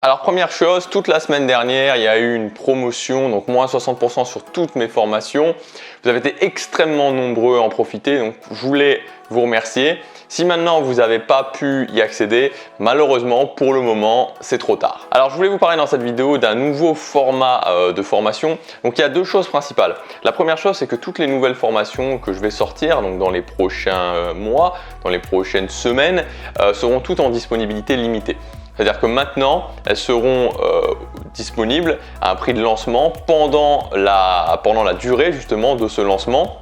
Alors première chose, toute la semaine dernière, il y a eu une promotion, donc moins 60% sur toutes mes formations. Vous avez été extrêmement nombreux à en profiter, donc je voulais vous remercier. Si maintenant vous n'avez pas pu y accéder, malheureusement pour le moment c'est trop tard. Alors je voulais vous parler dans cette vidéo d'un nouveau format de formation. Donc il y a deux choses principales. La première chose, c'est que toutes les nouvelles formations que je vais sortir, donc dans les prochains mois, dans les prochaines semaines, seront toutes en disponibilité limitée. C'est-à-dire que maintenant, elles seront disponibles à un prix de lancement pendant la durée justement de ce lancement.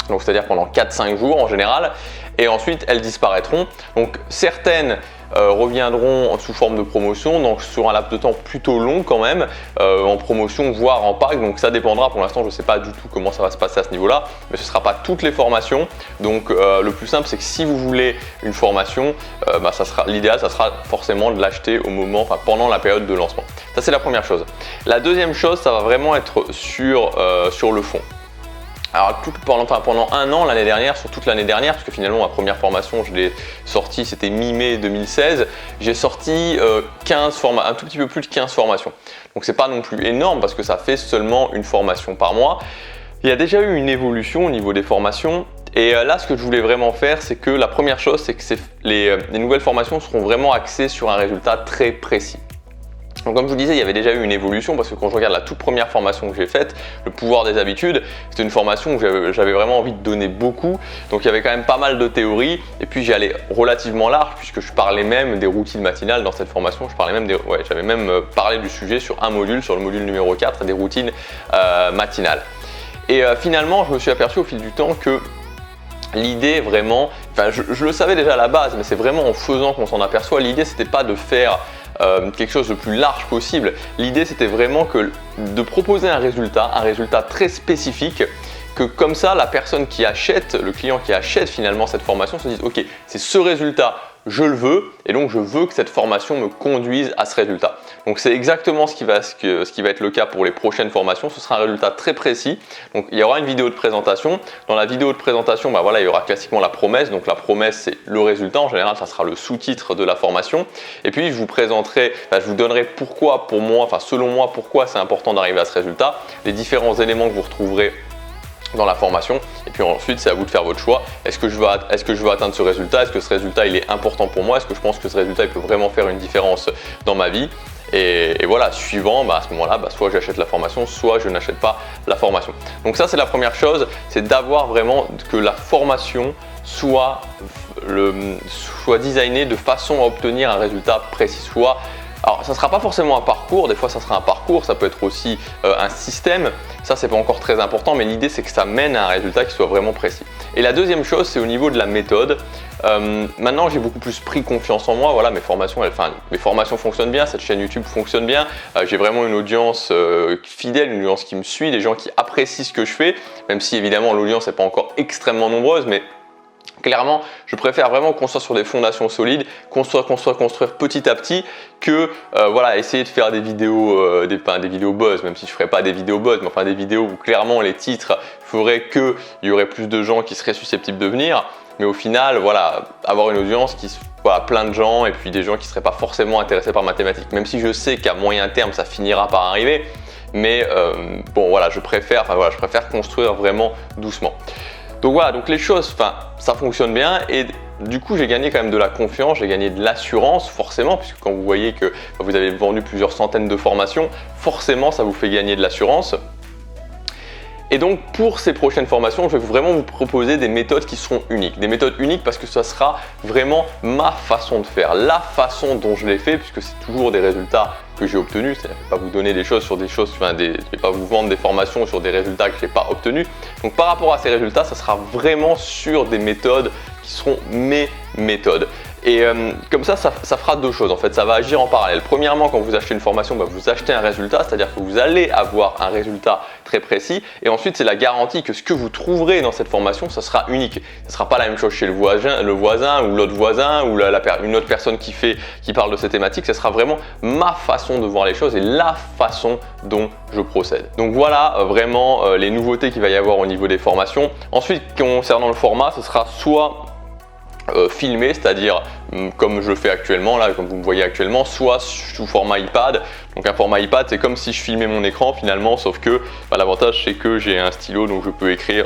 Donc c'est-à-dire pendant 4-5 jours en général. Et ensuite, elles disparaîtront. Donc certaines reviendront sous forme de promotion, donc sur un laps de temps plutôt long quand même, en promotion voire en pack. Donc ça dépendra, pour l'instant je ne sais pas du tout comment ça va se passer à ce niveau-là, mais ce ne sera pas toutes les formations. Donc le plus simple, c'est que si vous voulez une formation, l'idéal ça sera forcément de l'acheter au moment, pendant la période de lancement. Ça c'est la première chose. La deuxième chose, ça va vraiment être sur le fond. Alors pendant un an l'année dernière, sur toute l'année dernière, parce que finalement ma première formation je l'ai sortie, c'était mi-mai 2016, j'ai sorti un tout petit peu plus de 15 formations. Donc c'est pas non plus énorme parce que ça fait seulement une formation par mois. Il y a déjà eu une évolution au niveau des formations. Et là, ce que je voulais vraiment faire, c'est que la première chose, c'est que les nouvelles formations seront vraiment axées sur un résultat très précis. Donc comme je vous disais, il y avait déjà eu une évolution parce que quand je regarde la toute première formation que j'ai faite, le pouvoir des habitudes, c'était une formation où j'avais vraiment envie de donner beaucoup. Donc il y avait quand même pas mal de théorie et puis j'y allais relativement large puisque je parlais même des routines matinales dans cette formation. J'avais même parlé du sujet sur un module, sur le module numéro 4, des routines matinales. Et finalement, je me suis aperçu au fil du temps que l'idée vraiment, je le savais déjà à la base, mais c'est vraiment en faisant qu'on s'en aperçoit. L'idée c'était pas de faire quelque chose de plus large possible. L'idée c'était vraiment de proposer un résultat très spécifique, que comme ça la personne qui achète, le client qui achète finalement cette formation se dise ok, c'est ce résultat, je le veux et donc je veux que cette formation me conduise à ce résultat. Donc c'est exactement ce qui va être le cas pour les prochaines formations. Ce sera un résultat très précis. Donc il y aura une vidéo de présentation. Dans la vidéo de présentation, il y aura classiquement la promesse. Donc la promesse, c'est le résultat. En général, ça sera le sous-titre de la formation. Et puis je vous présenterai, je vous donnerai pourquoi, selon moi, pourquoi c'est important d'arriver à ce résultat, les différents éléments que vous retrouverez dans la formation, et puis ensuite c'est à vous de faire votre choix. Est-ce que je veux atteindre ce résultat? Est-ce que ce résultat il est important pour moi? Est-ce que je pense que ce résultat il peut vraiment faire une différence dans ma vie? Et voilà, suivant, à ce moment-là, soit j'achète la formation, soit je n'achète pas la formation. Donc ça c'est la première chose, c'est d'avoir vraiment que la formation soit designée de façon à obtenir un résultat précis. Alors, ça ne sera pas forcément un parcours, des fois ça sera un parcours, ça peut être aussi un système, ça c'est pas encore très important, mais l'idée c'est que ça mène à un résultat qui soit vraiment précis. Et la deuxième chose, c'est au niveau de la méthode. Maintenant j'ai beaucoup plus pris confiance en moi, voilà, mes formations fonctionnent bien, cette chaîne YouTube fonctionne bien, j'ai vraiment une audience fidèle, une audience qui me suit, des gens qui apprécient ce que je fais, même si évidemment l'audience n'est pas encore extrêmement nombreuse, mais clairement, je préfère vraiment construire sur des fondations solides, construire petit à petit que essayer de faire des vidéos, des vidéos buzz, même si je ne ferai pas des vidéos buzz, mais des vidéos où clairement les titres feraient qu'il y aurait plus de gens qui seraient susceptibles de venir, mais au final, avoir une audience plein de gens et puis des gens qui ne seraient pas forcément intéressés par ma thématique, même si je sais qu'à moyen terme, ça finira par arriver, mais je préfère construire vraiment doucement. Donc voilà, donc les choses, ça fonctionne bien et du coup j'ai gagné quand même de la confiance, j'ai gagné de l'assurance forcément, puisque quand vous voyez que vous avez vendu plusieurs centaines de formations, forcément ça vous fait gagner de l'assurance. Et donc pour ces prochaines formations, je vais vraiment vous proposer des méthodes qui seront uniques. Des méthodes uniques parce que ça sera vraiment ma façon de faire, la façon dont je l'ai fait, puisque c'est toujours des résultats que j'ai obtenus. Je ne vais pas vous donner des choses sur des choses, je ne vais pas vous vendre des formations sur des résultats que je n'ai pas obtenus. Donc par rapport à ces résultats, ça sera vraiment sur des méthodes qui seront mes méthodes. Et comme ça fera deux choses en fait, ça va agir en parallèle. Premièrement, quand vous achetez une formation, vous achetez un résultat, c'est-à-dire que vous allez avoir un résultat très précis. Et ensuite, c'est la garantie que ce que vous trouverez dans cette formation, ça sera unique. Ça ne sera pas la même chose chez le voisin ou l'autre voisin ou une autre personne qui parle de cette thématique. Ce sera vraiment ma façon de voir les choses et la façon dont je procède. Donc voilà vraiment les nouveautés qu'il va y avoir au niveau des formations. Ensuite, concernant le format, ce sera soit filmé, c'est-à-dire comme je fais actuellement, là, comme vous me voyez actuellement, soit sous format iPad. Donc un format iPad, c'est comme si je filmais mon écran finalement, sauf que l'avantage c'est que j'ai un stylo, donc je peux écrire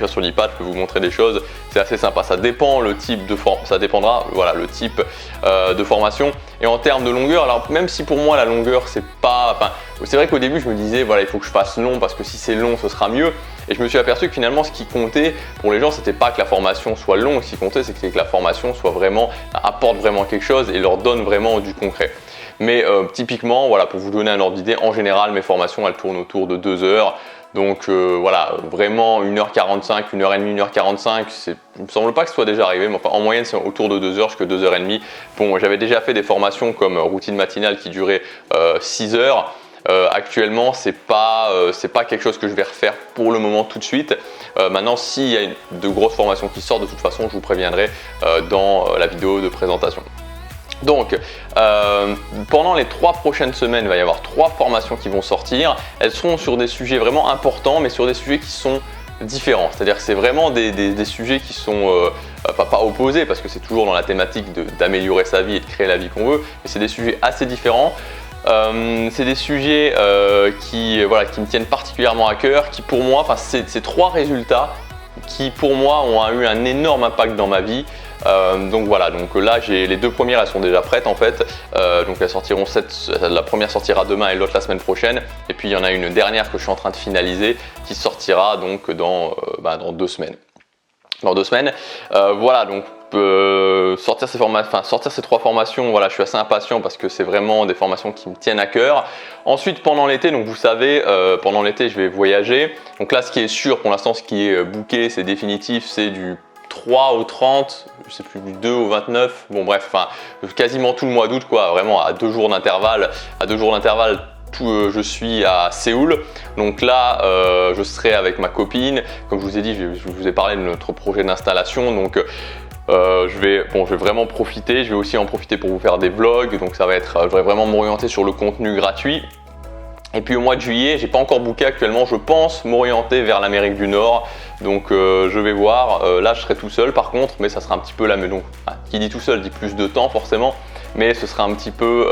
sur l'iPad, je peux vous montrer des choses. C'est assez sympa. Ça dépend le type de ça dépendra, voilà, le type de formation. Et en termes de longueur, alors même si pour moi la longueur c'est pas, enfin, c'est vrai qu'au début je me disais voilà, il faut que je fasse long parce que si c'est long ce sera mieux. Et je me suis aperçu que finalement ce qui comptait pour les gens, c'était pas que la formation soit longue, ce qui comptait c'est que la formation soit vraiment, apporte vraiment quelque chose et leur donne vraiment du concret. Mais typiquement, voilà, pour vous donner un ordre d'idée, en général mes formations elles tournent autour de 2 heures. Donc voilà, vraiment 1h45, 1h30, 1h45, il me semble pas que ce soit déjà arrivé, mais enfin, en moyenne c'est autour de 2 heures jusqu'à 2h30. Bon, j'avais déjà fait des formations comme routine matinale qui durait 6 heures. Actuellement, c'est pas quelque chose que je vais refaire pour le moment tout de suite. Maintenant, s'il y a de grosses formations qui sortent, de toute façon, je vous préviendrai dans la vidéo de présentation. Donc, pendant les 3 prochaines semaines, il va y avoir 3 formations qui vont sortir. Elles seront sur des sujets vraiment importants, mais sur des sujets qui sont différents. C'est-à-dire que c'est vraiment des sujets qui sont pas opposés, parce que c'est toujours dans la thématique d'améliorer sa vie et de créer la vie qu'on veut, mais c'est des sujets assez différents. C'est des sujets qui me tiennent particulièrement à cœur, qui pour moi, c'est 3 résultats qui pour moi ont eu un énorme impact dans ma vie. Donc voilà, donc là les 2 premières elles sont déjà prêtes en fait, donc elles sortiront la première sortira demain et l'autre la semaine prochaine, et puis il y en a une dernière que je suis en train de finaliser qui sortira donc dans 2 semaines. Dans 2 semaines, voilà, donc sortir ces 3 formations, voilà, je suis assez impatient parce que c'est vraiment des formations qui me tiennent à cœur. Ensuite, pendant l'été, donc vous savez, pendant l'été je vais voyager. Donc là, ce qui est sûr pour l'instant, ce qui est booké, c'est définitif, c'est du 3 au 30, je sais plus, du 2 au 29, bon bref, quasiment tout le mois d'août, quoi, vraiment à 2 jours d'intervalle, je suis à Séoul. Donc là, je serai avec ma copine. Comme je vous ai dit, je vous ai parlé de notre projet d'installation. Donc je vais vraiment profiter. Je vais aussi en profiter pour vous faire des vlogs. Donc ça va être, je vais vraiment m'orienter sur le contenu gratuit. Et puis au mois de juillet, j'ai pas encore booké actuellement, je pense m'orienter vers l'Amérique du Nord. Donc je vais voir, là je serai tout seul par contre, mais ça sera un petit peu la même. Qui dit tout seul dit plus de temps forcément, mais ce sera un petit peu,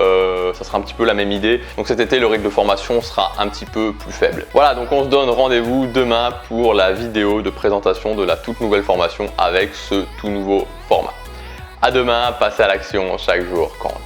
ça sera un petit peu la même idée. Donc cet été, le rythme de formation sera un petit peu plus faible. Voilà, donc on se donne rendez-vous demain pour la vidéo de présentation de la toute nouvelle formation avec ce tout nouveau format. À demain, passez à l'action, chaque jour compte.